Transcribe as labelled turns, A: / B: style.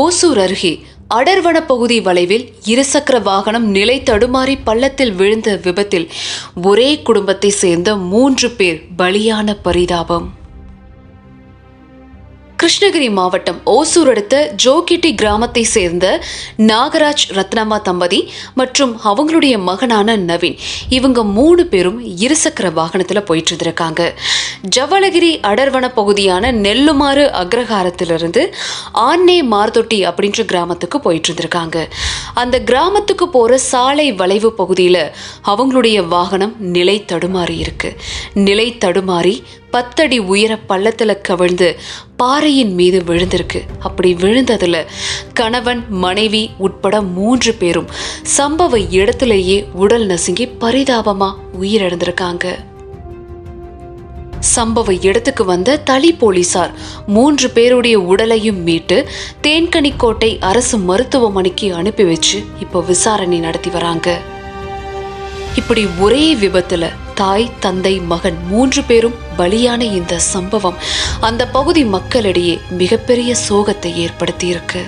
A: ஓசூர் அருகே அடர்வன பகுதி வளைவில் இருசக்கர வாகனம் நிலை தடுமாறி பள்ளத்தில் விழுந்த விபத்தில் ஒரே குடும்பத்தை சேர்ந்த 3 பேர் பலியான பரிதாபம். கிருஷ்ணகிரி மாவட்டம் ஓசூர் அடுத்த ஜோகிட்டி கிராமத்தை சேர்ந்த நாகராஜ் ரத்னம்மா தம்பதி மற்றும் அவங்களுடைய மகனான நவீன், இவங்க 3 பேரும் இருசக்கர வாகனத்துல போயிட்டு இருந்திருக்காங்க. ஜவளகிரி அடர்வன பகுதியான நெல்லுமாறு அக்ரஹாரத்திலிருந்து ஆன்னே மார்தொட்டி அப்படின்ற கிராமத்துக்கு போயிட்டு இருந்திருக்காங்க. அந்த கிராமத்துக்கு போற சாலை வளைவு பகுதியில அவங்களுடைய வாகனம் நிலை தடுமாறி இருக்கு. நிலை தடுமாறி 10 அடி உயர பள்ளத்துல கவிழ்ந்து பாறையின் மீது விழுந்திருக்கு. அப்படி விழுந்ததுல கணவன், மனைவி உட்பட 3 பேரும் சம்பவ இடத்திலேயே உடல் நசுங்கி பரிதாபமா உயிரிழந்திருக்காங்க. சம்பவ இடத்துக்கு வந்த தளி போலீசார் 3 பேருடைய உடலையும் மீட்டு தேன்கனிக்கோட்டை அரசு மருத்துவமனைக்கு அனுப்பி வச்சு இப்போ விசாரணை நடத்தி வராங்க. இப்படி ஒரே விபத்துல தாய், தந்தை, மகன் 3 பேரும் பலியான இந்த சம்பவம் அந்த பகுதி மக்களிடையே மிகப்பெரிய சோகத்தை ஏற்படுத்தி இருக்கு.